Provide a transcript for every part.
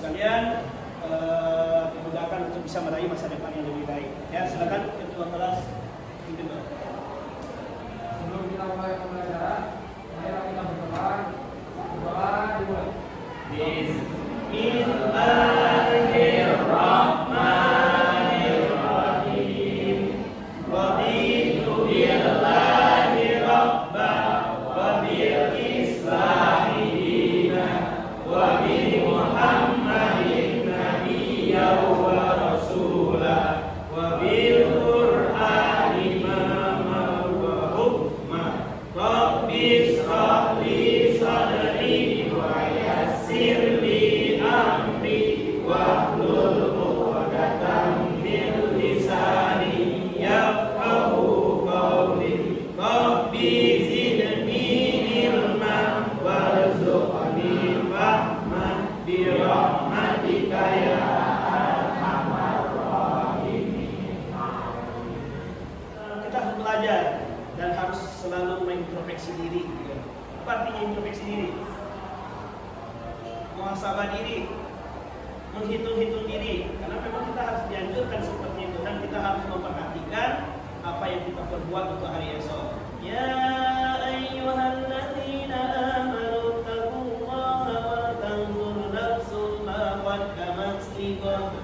sekalian dimudahkan untuk bisa meraih masa depan yang lebih baik. Ya, silakan ketua kelas pimpin. Sebelum kita mulai pembelajaran, mari kita berdoa. Berdoa dimulai. Bismillahirrahmanirrahim. Raditu billahi rabban wa bil islami dinan wa bi Muhammadin nabiyyan wa rasulah wa bil Qur'ani imaman wa hukman. Rabbi shrah li sadri wa yassir li amri wahlul 'uqdatam min lisani yafqahu qawli. Rabbi zidni ilman warzuqni fahman bi rahmatika ya arhamar rahimin. Kita harus belajar dan harus selalu mengintrospeksi diri. Apa artinya introspeksi diri? Muhasabah diri, menghitung-hitung diri, karena memang kita harus dianjurkan seperti itu dan kita harus memperhatikan apa yang kita perbuat untuk hari esok. Ya ayyuhalladzina amanu taqullaha wa tanzur nafsum ma qaddamat lighad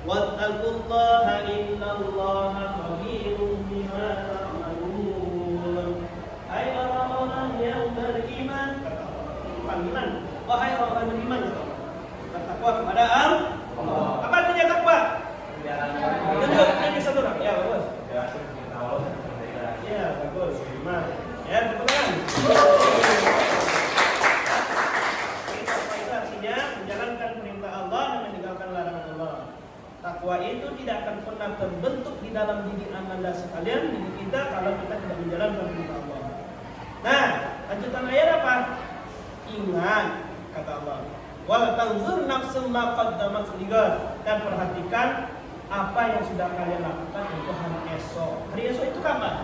wattaqullaha innallaha khabirum bima ta'malun. Hai orang-orang yang beriman, panggilan wahai orang beriman, bertakwa kepada Allah. Apa artinya takwa? Tunjuk yang satu orang. Ya, bagus. Ya, bagus. Terima. Ya, tepuk tangan. Itu artinya menjalankan perintah Allah dan meninggalkan larangan Allah. Takwa itu tidak akan pernah terbentuk di dalam diri Anda sekalian, diri kita, kalau kita tidak menjalankan perintah Allah. Nah, lanjutan ayat apa? Ingat, kata Allah. Wal tanzur nafsum ma qaddamat lighad, dan perhatikan apa yang sudah kalian lakukan untuk hari esok. Hari esok itu kapan?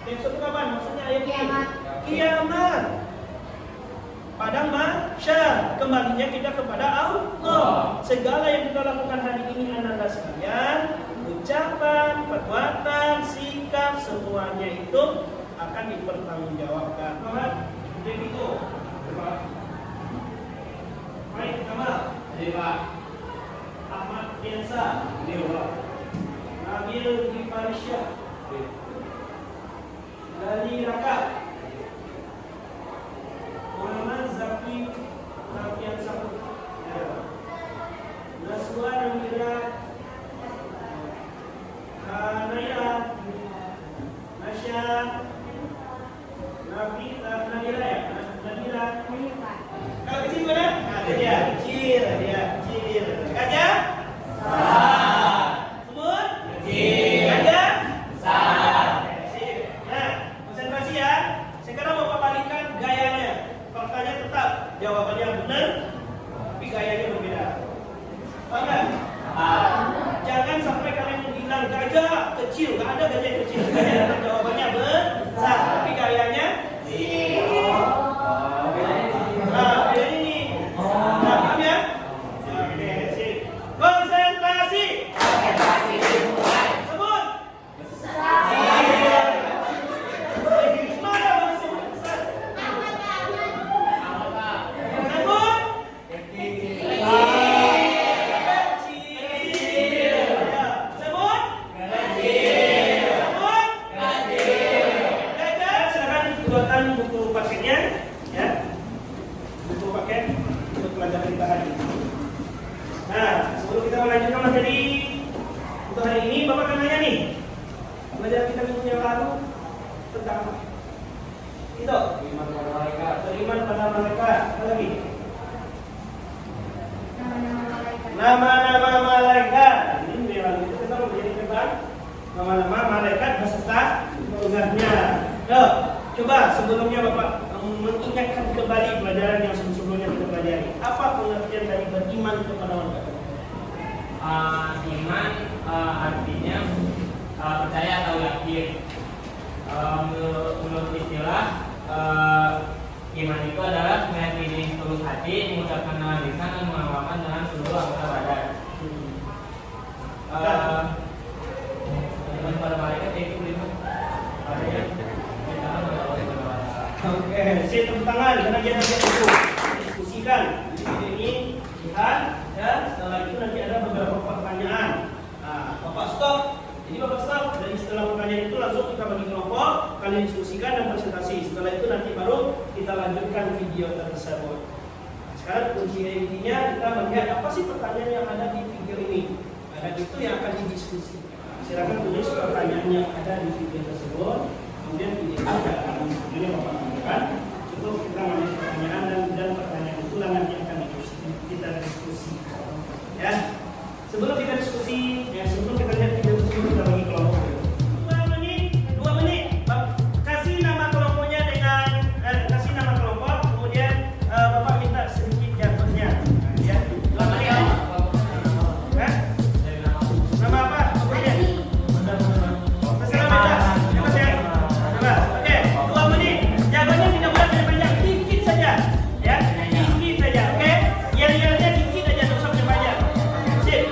Esok itu kapan? Maksudnya ayat ini. Kiamat. Padang mahsyar, kembalinya kita kepada Allah. Segala yang kita lakukan hari ini anak-anak sekalian, ucapan, perbuatan, sikap, semuanya itu akan dipertanggungjawabkan. Jadi itu. Baik, Kamal. Jadi Pak. Ahmad Biansa. Ini Pak. Nabil Gifarisya. Lali Raka. Muhammad Zaki Rafian Sabut. Naswa Namira. Hanaya. Nasya. Nabila ya? Nabila. Kalau kecil mana? Ada dia, kecil, kecil. Gajah? Besar. Semut? Kecil. Gajah? Besar. Kecil. Nah, konsentrasi ya. Sekarang Bapak balikkan gayanya. Faktanya tetap jawabannya benar, tapi gayanya berbeda. Paham nggak? Jangan sampai kalian bilang gajah kecil, nggak ada gajah kecil. Gajah jawabannya besar, tapi gayanya nah, ini. Nah, paham ya? Oke, sip. Konsentrasi. Sebut. Mana maksud besar? Sebut. Kecil. Ya. Sebut. Kecil. Sebut. Kecil. Gajah, silakan buatkan buku paketnya, ya. Buku paket untuk pelajaran kita hari ini. Nah, sebelum kita melanjutkan materi untuk hari ini, Bapak akan nanya nih, pelajaran kita minggu yang lalu tentang apa? Itu beriman pada malaikat. Beriman pada malaikat. Apa lagi? Nama-nama malaikat. Ini yang lalu itu kita menjadi tentang nama-nama malaikat beserta tugasnya. Yuk, coba sebelumnya Bapak mengingatkan kembali pelajaran yang sebelumnya kita pelajari. Apa pengertian dari beriman kepada malaikat? Iman artinya percaya atau yakin. Menurut istilah iman itu adalah meyakini tulus hati, mengucapkan dengan pertanyaan karena dia nanti itu diskusikan. Jadi video ini lihat dan setelah itu nanti ada beberapa pertanyaan. Nah, Bapak stop. Jadi Bapak stop. Dan setelah pertanyaan itu langsung kita bagi kelompok, kalian diskusikan dan presentasi. Setelah itu nanti baru kita lanjutkan video tersebut. Sekarang kunci intinya kita melihat apa sih pertanyaan yang ada di video ini. Dan itu yang akan didiskusi. Silakan tulis pertanyaan yang ada di video tersebut. Kemudian video itu akan videonya Bapak tunjukkan. Cukup kita mengambil pertanyaan dan pertanyaan itu nanti akan kita diskusi. Ya. Sebelum kita diskusi, sebelum kita lihat video tersebut kita bagi kelompok. 2 menit. Kasih nama kelompoknya dengan kasih nama kelompok. Kemudian Bapak minta sedikit jadwalnya. Ya. 2 menit. Nama apa? Kemudian. Masalah bebas. Bebas ya. Bebas. Oke. 2 menit. Jadwalnya tidak boleh banyak, dikit saja. Ya. Dikit saja. Oke. Yel-yelnya dikit aja, tidak usah banyak. Sip.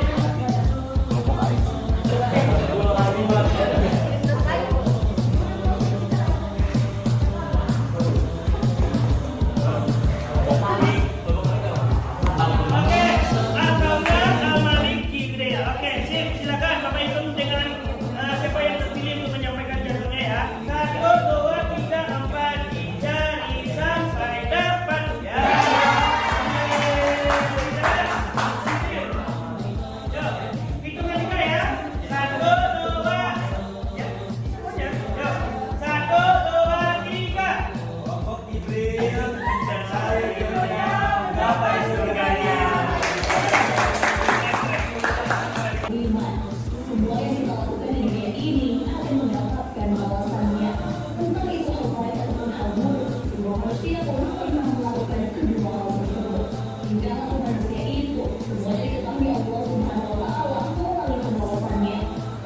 Semua yang kita lakukan di dunia ini akan mendapatkan balasannya. Entah itu hal baik ataupun hal buruk, semua manusia pun pernah melakukan kedua hal tersebut. Hingga hal manusia itu semuanya diketahui Allah Subhanahu wa Ta'ala melalui pembalasannya.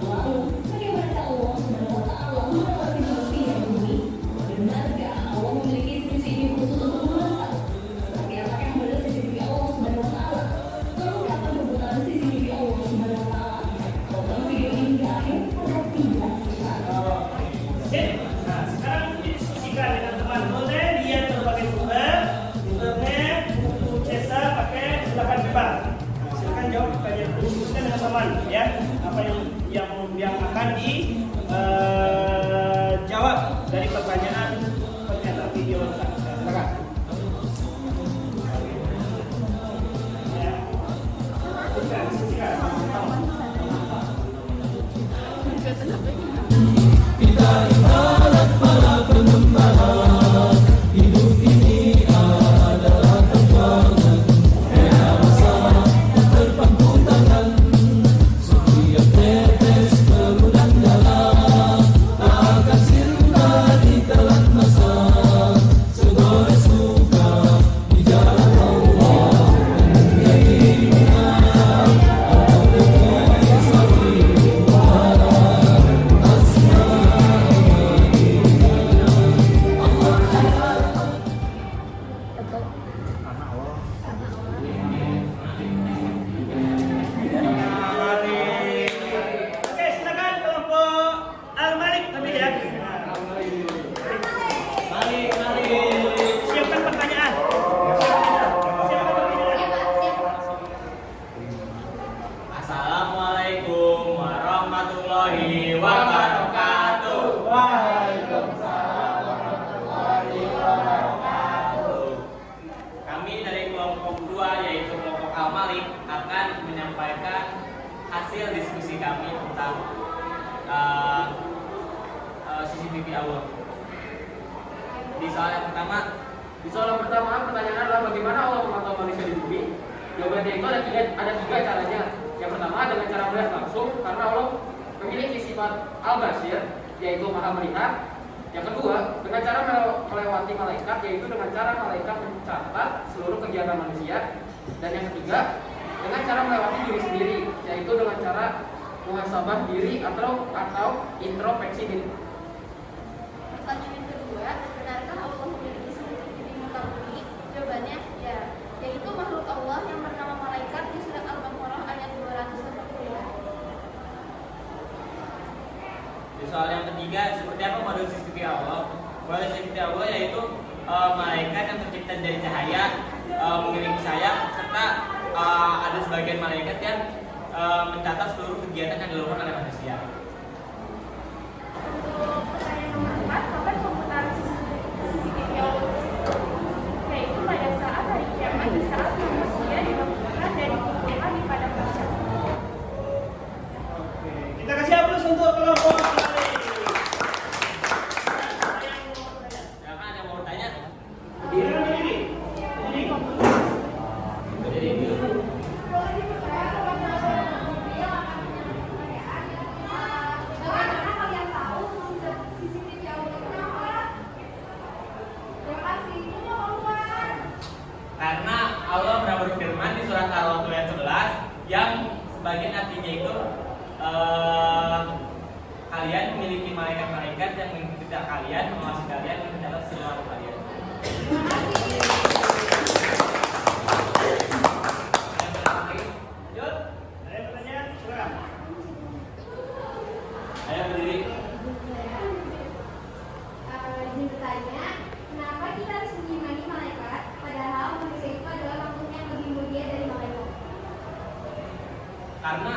Lalu, bagaimana Allah Subhanahu wa Ta'ala mengawasi manusia di bumi? Benarkah Allah memiliki CCTV khusus untuk memantau? Seperti apakah model CCTV Allah Subhanahu wa Ta'ala? Lalu kapan kebutuhan CCTV Allah Subhanahu wa Ta'ala? Tonton video ini hingga akhir agar tidak sesat. Nah, sekarang didiskusikan dengan teman. Boleh lihat berbagai sumber, internet, buku cetak, pakai silakan bebas. Nah, silakan jawab pertanyaan, diskusikan dengan teman, ya. Apa yang akan dijawab dari pertanyaan pernyataan video tadi. Silakan. Ya. Diskusikan. Oke, silakan kelompok Al-Malik tapi ya. Siapkan pertanyaan. Assalamualaikum warahmatullahi wabarakatuh. Waalaikumsalam warahmatullahi wabarakatuh. Kami dari kelompok 2 yaitu kelompok Al-Malik akan menyampaikan hasil diskusi kami tentang CCTV Allah. Di soal yang pertama pertanyaan adalah bagaimana Allah memantau manusia di bumi? Jawabannya itu ada tiga caranya. Yang pertama dengan cara melihat langsung karena Allah memiliki sifat al-basir yaitu maha melihat. Yang kedua dengan cara melewati malaikat yaitu dengan cara malaikat mencatat seluruh kegiatan manusia. Dan yang ketiga dengan cara melewati diri sendiri yaitu dengan cara muhasabah diri atau introspeksi diri. Pertanyaan kedua, benarkah Allah memiliki CCTV di muka bumi? Jawabannya ya, yaitu makhluk Allah yang bernama malaikat di surat Al-Baqarah ayat 280. Di soal yang ketiga, seperti apa model CCTV Allah? Model CCTV Allah yaitu malaikat yang tercipta dari cahaya memiliki sayap, serta ada sebagian malaikat yang mencatat seluruh kegiatan yang dilakukan oleh manusia. Untuk pertanyaan nomor 4, kapan pemutaran CCTV Allah tersebut? Yaitu pada saat hari kiamat, di saat manusia dibangkitkan dari kuburan di padang mahsyar. Oke, kita kasih aplaus untuk kelompok Ali. Silakan ada yang mau bertanya? Berdiri. Berdiri dulu. Bagaimana kalian tahu CCTV Allah itu apa? Terima kasih. Karena Allah pernah berfirman di surat Al-A'raf ayat 11 yang sebagian artinya itu kalian memiliki malaikat-malaikat yang mengikuti kalian, mengawasi kalian, mencatat semua kalian. Lanjut. Ada pertanyaan? Silakan. Ayo berdiri. Izin bertanya, kenapa kita harus mengimani malaikat, padahal manusia itu adalah makhluk yang lebih mulia dari malaikat? Karena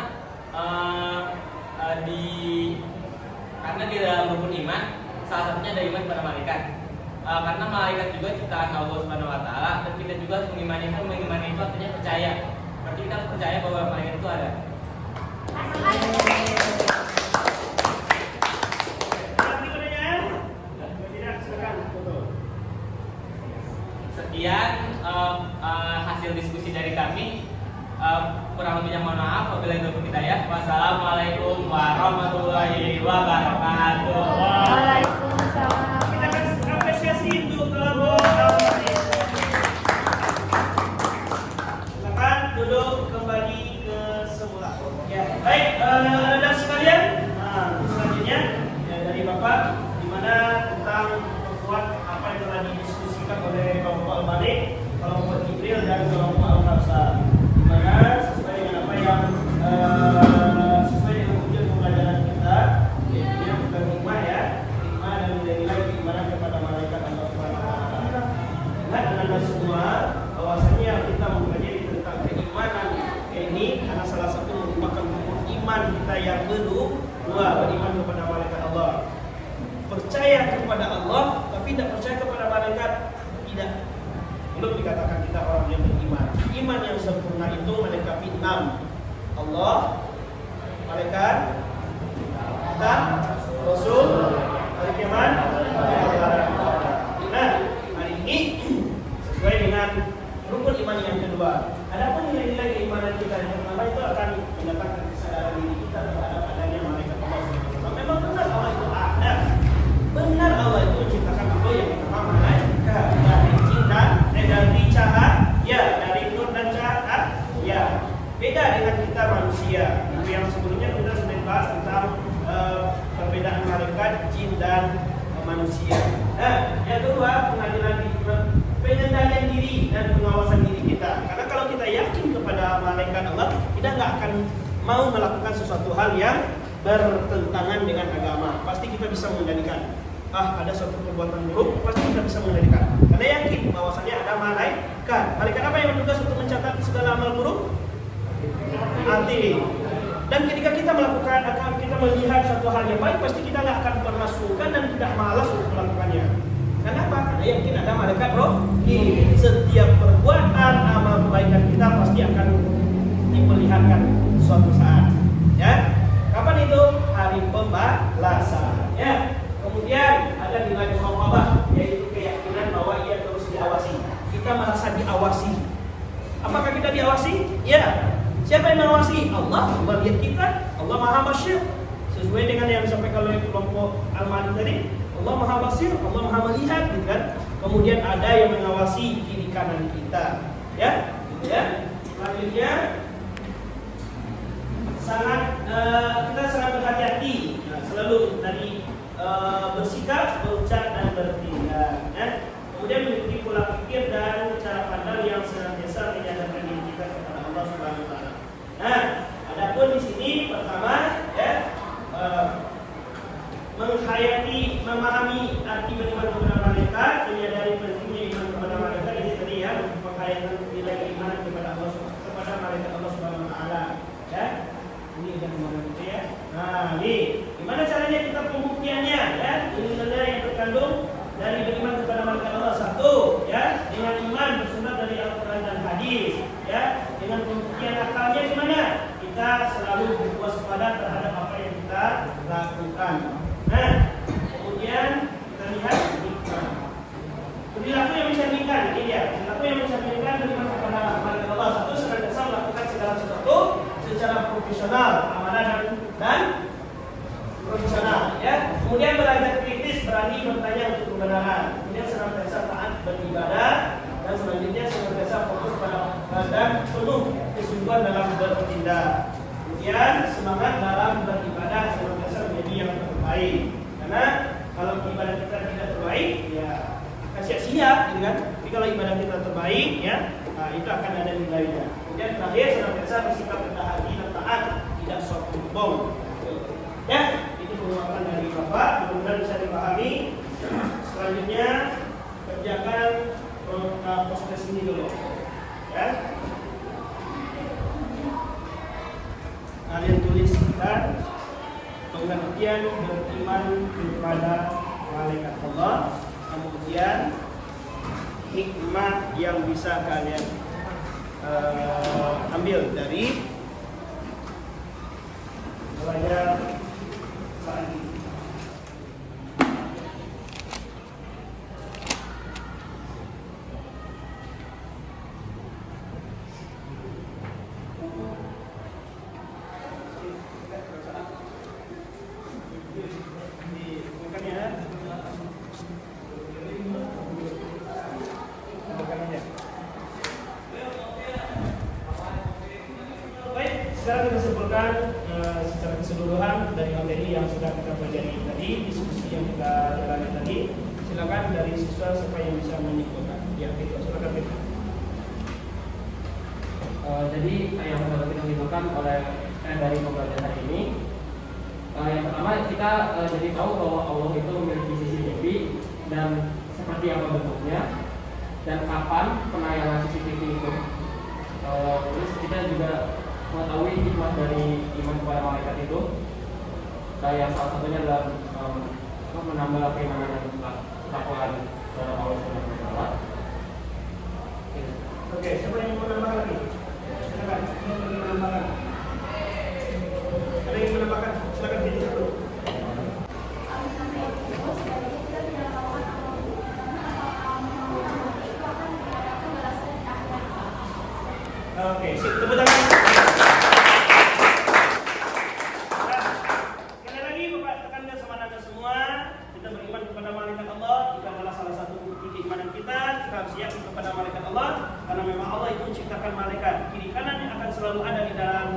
di dalam rukun iman salah satunya ada iman kepada malaikat. Karena malaikat juga ciptaan Allah Subhanahu Wa Taala, dan kita juga harus mengimani itu artinya percaya. Berarti kita harus percaya bahwa malaikat itu ada. Ada pertanyaan? Tidak, silakan. Betul. Sekian hasil diskusi dari kami. Kurang lebihnya mohon maaf. Wabillahi taufiq hidayah. Wassalamualaikum warahmatullahi wabarakatuh. Waalaikumsalam. Kita akan apresiasi untuk kelompok Ali. Silakan duduk kembali ke semula. Ya, baik, dan sekalian, selanjutnya ya, dari Bapak, di mana tentang membuat apa yang telah didiskusikan oleh kelompok Al-Malik, kelompok Jibril dan kelompok Al-Kawthar. Di mana sesuai dengan apa yang sesuai dengan tujuan pembelajaran kita, yaitu yang bukan hikmah ya, hikmah dan nilai-nilai keimanan kepada malaikat Allah Subhanahu wa Ta'ala. Ingat dengan semua bahwasanya kita mempelajari tentang keimanan ini karena salah satu merupakan rukun iman kita yang kedua, beriman kepada malaikat Allah. Percaya kepada Allah tapi tidak percaya kepada malaikat, tidak. Belum dikatakan kita orang yang beriman. Iman yang sempurna itu melengkapi 6: Allah, malaikat, kitab, Rasul, hari kiamat, nah, hari ini sesuai dengan rukun iman yang kedua. Adapun nilai-nilai keimanan kita yang pertama itu akan mendatangkan kesadaran diri kita terhadap adanya malaikat Allah SWT. Memang benar Allah itu ada. Benar Allah itu menciptakan apa yang bernama malaikat dari jin dan dari cahaya, dari nur dan cahaya. Beda dengan kita manusia. Itu yang sebelumnya kita sudah bahas tentang perbedaan malaikat, jin dan manusia. Nah, yang kedua pengendalian diri dan pengawasan diri kita. Karena kalau kita yakin kepada malaikat Allah, kita nggak akan mau melakukan sesuatu hal yang bertentangan dengan agama. Pasti kita bisa mengendalikan. Ada suatu perbuatan buruk, pasti kita bisa mengendalikan. Karena yakin bahwasanya ada malaikat. Malaikat apa yang bertugas untuk mencatat segala amal buruk? Hati. Dan ketika kita melakukan atau kita melihat satu hal yang baik, pasti kita nggak akan pernah sungkan dan tidak malas untuk melakukannya. Kenapa? Karena yakin ada malaikat roh. Setiap perbuatan amal kebaikan kita pasti akan diperlihatkan suatu saat. Ya, kapan itu? Hari pembalasan. Ya. Kemudian ada nilai muraqabah, yaitu keyakinan bahwa ia terus diawasi. Kita merasa diawasi. Apakah kita diawasi? Ya. Siapa yang mengawasi? Allah melihat kita. Allah Maha Basir. Sesuai dengan yang disampaikan oleh kelompok Al-Malik tadi. Allah Maha Basir, Allah Maha Melihat, gitu kan? Kemudian ada yang mengawasi kiri kanan kita. Ya. Ya. Selanjutnya kita sangat berhati-hati. Nah, selalu tadi bersikap, berucap dan bertindak. Ya. Kemudian memiliki pola pikir dan cara pandang yang senantiasa menyadari diri kita kepada Allah Subhanahu wa Ta'ala. Nah, adapun di sini pertama ya menghayati, memahami arti beriman kepada malaikat, menyadari penting dengan pengertian akalnya gimana? Kita selalu berwaspada terhadap apa yang kita lakukan. Nah, kemudian kita lihat hikmah. Perilaku yang mencerminkan, ini dia. Perilaku yang mencerminkan beriman kepada Allah. Satu, senantiasa melakukan segala sesuatu secara profesional, amanah dan profesional, ya. Kemudian belajar kritis, berani bertanya untuk kebenaran. Kemudian senantiasa taat beribadah, dan selanjutnya senantiasa fokus pada dan penuh kesungguhan dalam bertindak. Kemudian semangat dalam beribadah, senantiasa menjadi yang terbaik. Karena kalau ibadah kita tidak terbaik, ya akan sia-sia, gitu kan? Tapi kalau ibadah kita terbaik, ya, nah, itu akan ada nilainya. Kemudian terakhir senantiasa bersikap rendah hati dan taat, tidak sombong. Ya, itu penguatan dari Bapak, mudah-mudahan bisa dipahami. Selanjutnya kerjakan proses ini dulu, ya. Kalian tuliskan pengertian beriman kepada malaikat Allah, kemudian hikmah yang bisa kalian ambil dari belajar saat ini. Sekarang kita simpulkan secara keseluruhan dari materi yang sudah kita pelajari tadi, diskusi yang kita jalani tadi. Silakan dari siswa siapa yang bisa menyimpulkan. Ya, itu silakan Pak. Jadi yang dapat kita simpulkan oleh dari pembelajaran hari ini, yang pertama kita jadi tahu bahwa Allah itu memiliki CCTV dan seperti apa bentuknya dan kapan penayangan CCTV itu. Terus kita juga mengetahui hikmah dari iman kepada malaikat itu. Yang salah satunya adalah menambah keimanan dan ketakwaan terhadap Allah Subhanahu wa taala. Oke, siapa yang mau menambah lagi? Silakan. Siapa yang mau menambahkan? Ada yang menambahkan? Silakan pilih satu. Oke, sip, tepuk tangan. Sekali lagi Bapak tekankan sama Anda semua, kita beriman kepada malaikat Allah itu adalah salah satu bukti keimanan kita. Kita harus yakin kepada malaikat Allah karena memang Allah itu menciptakan malaikat. Kiri kanan yang akan selalu ada di dalam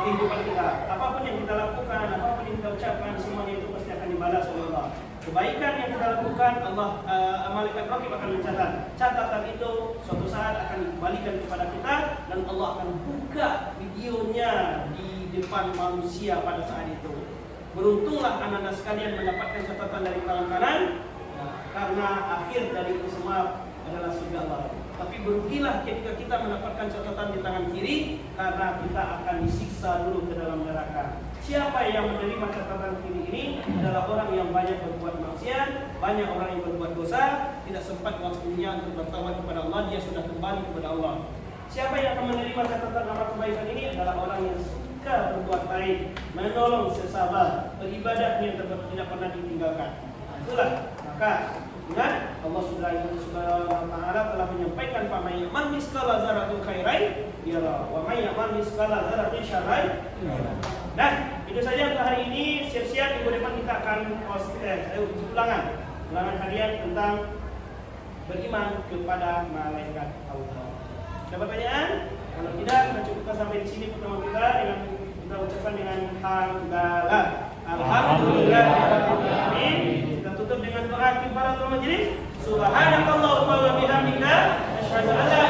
kehidupan kita. Apapun yang kita lakukan, apapun yang kita ucapkan, semuanya itu pasti akan dibalas oleh Allah. Kebaikan yang kita lakukan, Allah malaikat Raqib akan mencatat. Catatan itu suatu saat akan dikembalikan kepada kita dan Allah akan buka videonya di depan manusia pada saat itu. Beruntunglah anak-anak sekalian mendapatkan catatan dari tangan kanan, karena akhir dari itu semua adalah surga Allah. Tapi berugilah ketika kita mendapatkan catatan di tangan kiri, karena kita akan disiksa dulu ke dalam neraka. Siapa yang menerima catatan kiri ini adalah orang yang banyak berbuat maksiat, banyak orang yang berbuat dosa, tidak sempat waktunya untuk bertaubat kepada Allah, dia sudah kembali kepada Allah. Siapa yang akan menerima catatan amal kebaikan ini adalah orang yang suka berbuat baik, menolong sesama, beribadahnya tidak pernah ditinggalkan. Itulah maka ingat Allah Subhanahu wa taala telah menyampaikan faman ya'mal misqala dzarratin khairan yara wa may ya'mal misqala dzarratin syarran yara. Nah, itu saja untuk hari ini. Siap-siap minggu depan kita akan ulangan harian tentang beriman kepada malaikat Allah. Ada pertanyaan? Kalau tidak, kita cukupkan sampai di sini pertemuan kita dengan kita ucapkan dengan hamdalah. Alhamdulillah. Kita tutup dengan doa kifaratul majlis. Subhanakallahumma wa bihamdika asyhadu an la